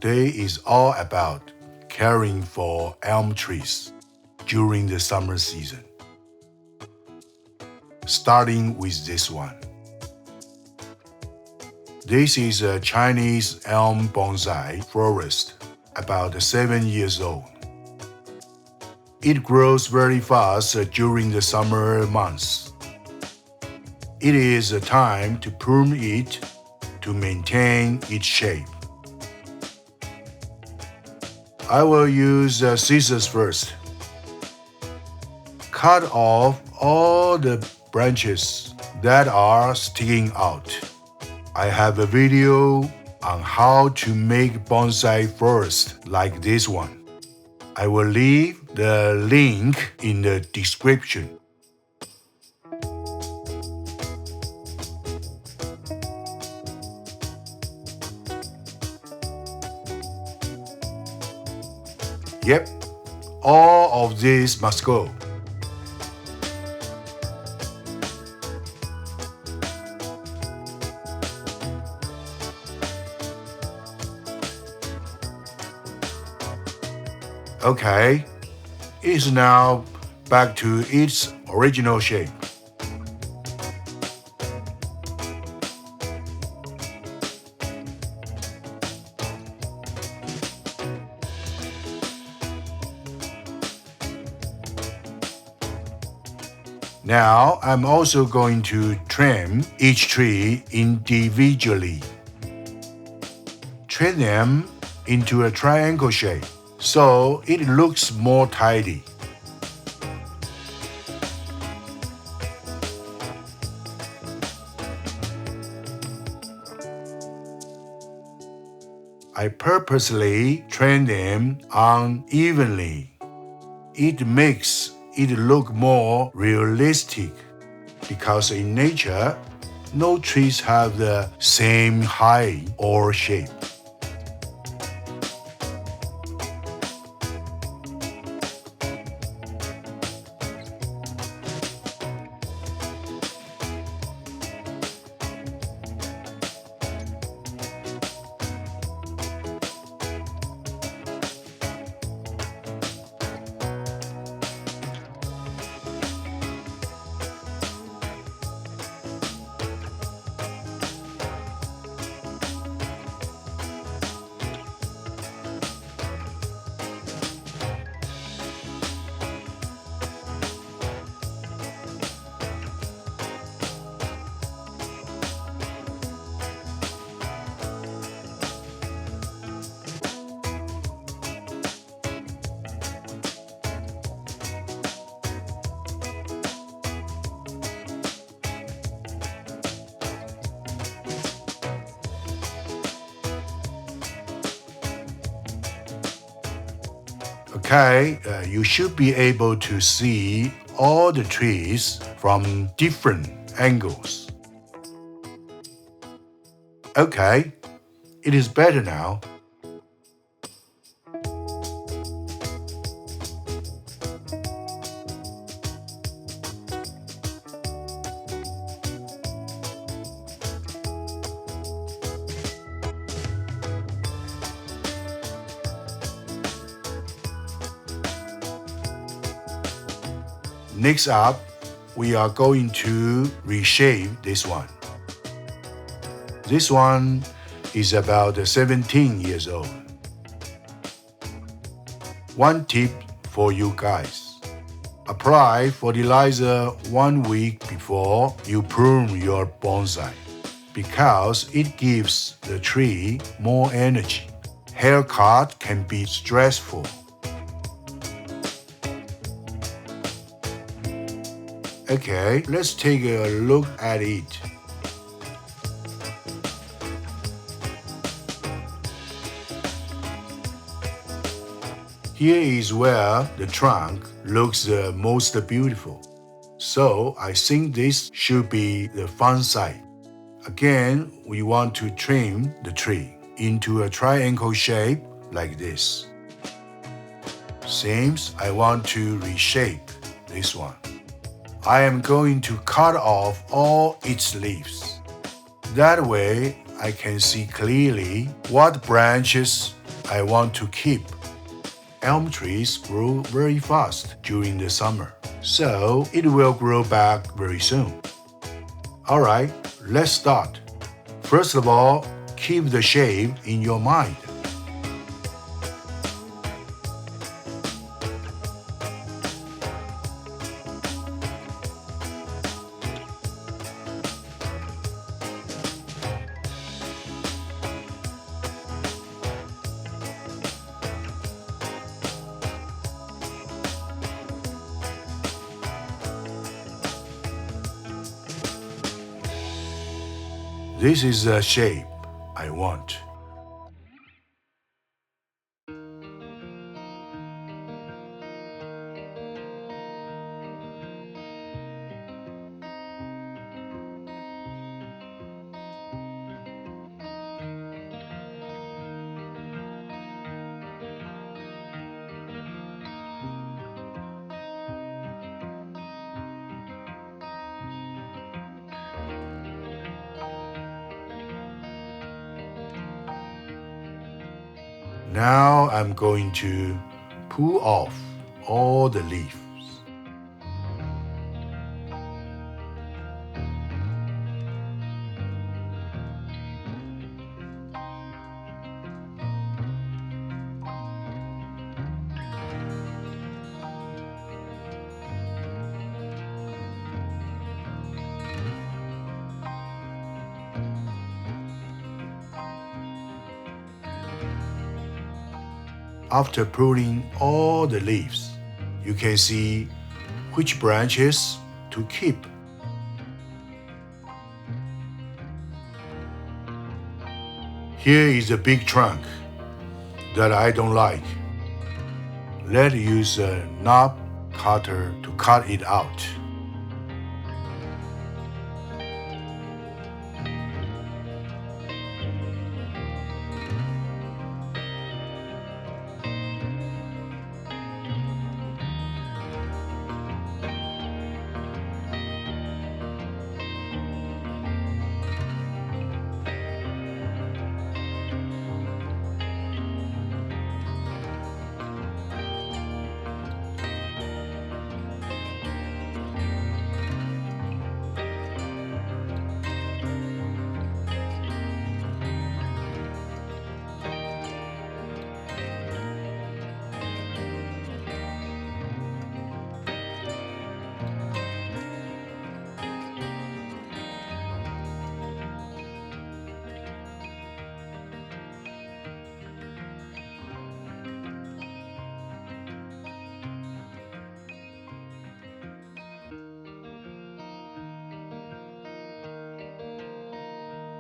Today is all about caring for elm trees during the summer season. Starting with this one. This is a Chinese Elm Bonsai Forest, about 7 years old. It grows very fast during the summer months. It is a time to prune it to maintain its shape. I will use scissors first. Cut off all the branches that are sticking out. I have a video on how to make bonsai forest like this one. I will leave the link in the description. Yep, all of this must go. Okay, it is now back to its original shape. Now, I'm also going to trim each tree individually. Trim them into a triangle shape, so it looks more tidy. I purposely trim them unevenly. It makes it look more realistic because in nature, no trees have the same height or shape. Okay, you should be able to see all the trees from different angles. Okay, it is better now. Next up, we are going to reshape this one. This one is about 17 years old. One tip for you guys. Apply fertilizer 1 week before you prune your bonsai because it gives the tree more energy. Haircut can be stressful. Okay, let's take a look at it. Here is where the trunk looks the most beautiful. So I think this should be the front side. Again, we want to trim the tree into a triangle shape like this. Seems I want to reshape this one. I am going to cut off all its leaves. That way, I can see clearly what branches I want to keep. Elm trees grow very fast during the summer, so it will grow back very soon. Alright, let's start. First of all, keep the shape in your mind. This is the shape I want. Now I'm going to pull off all the leaves. After pruning all the leaves, you can see which branches to keep. Here is a big trunk that I don't like. Let's use a knob cutter to cut it out.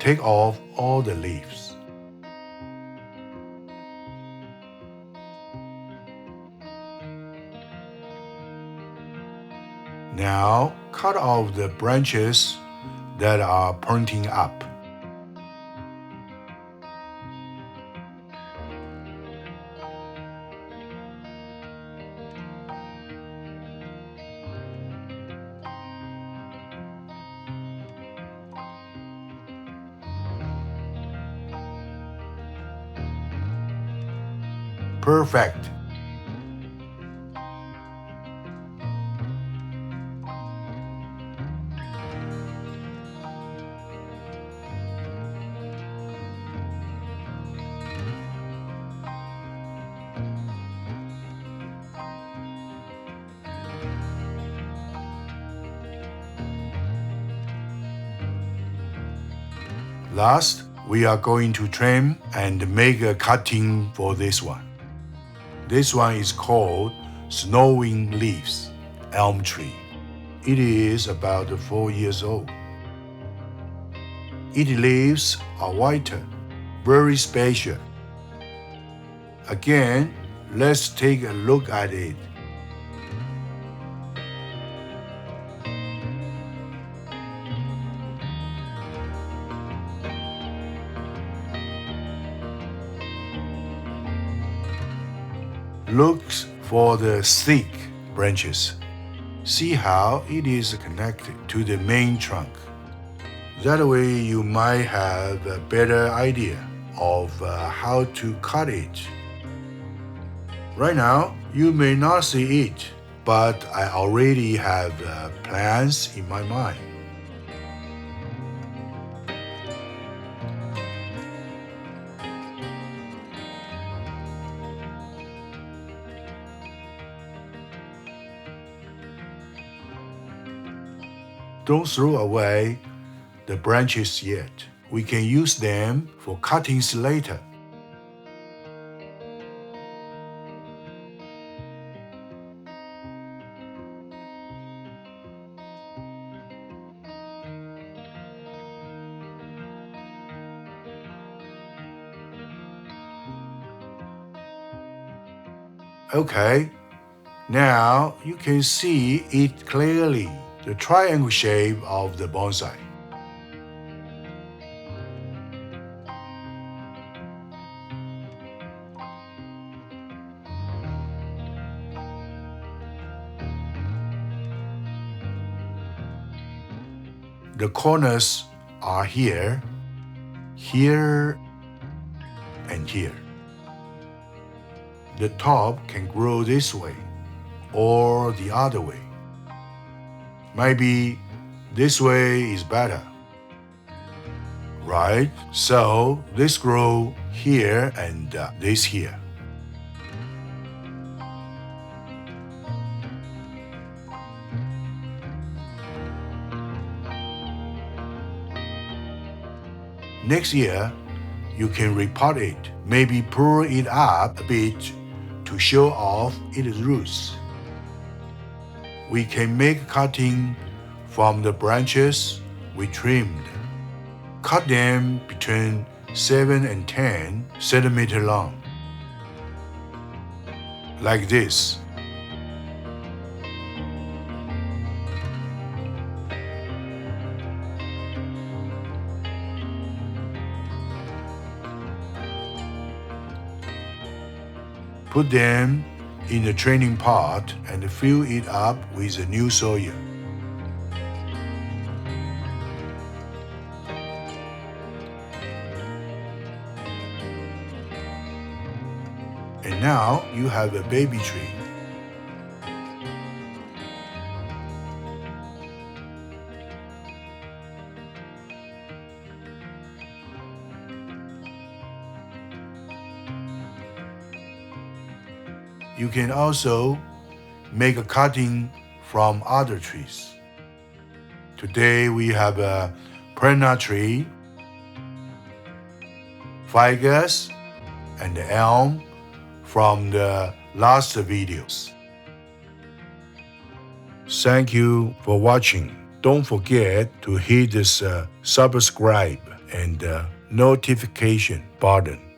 Take off all the leaves. Now cut off the branches that are pointing up. Perfect. Last, we are going to trim and make a cutting for this one. This one is called Snowing Leaves Elm Tree. It is about 4 years old. Its leaves are whiter, very special. Again, let's take a look at it. Look for the thick branches. See how it is connected to the main trunk. That way you might have a better idea of how to cut it. Right now, you may not see it, but I already have plans in my mind. Don't throw away the branches yet. We can use them for cuttings later. Okay, now you can see it clearly, the triangle shape of the bonsai. The corners are here, here, and here. The top can grow this way or the other way. Maybe this way is better, right? So this grow here and this here. Next year, you can repot it, maybe prune it up a bit to show off its roots. We can make cutting from the branches we trimmed. Cut them between 7 and 10 centimeters long, like this. Put them in the training pot and fill it up with the new soil. And now you have a baby tree. You can also make a cutting from other trees. Today we have a prune tree, ficus, and the elm from the last videos. Thank you for watching. Don't forget to hit this subscribe and notification button.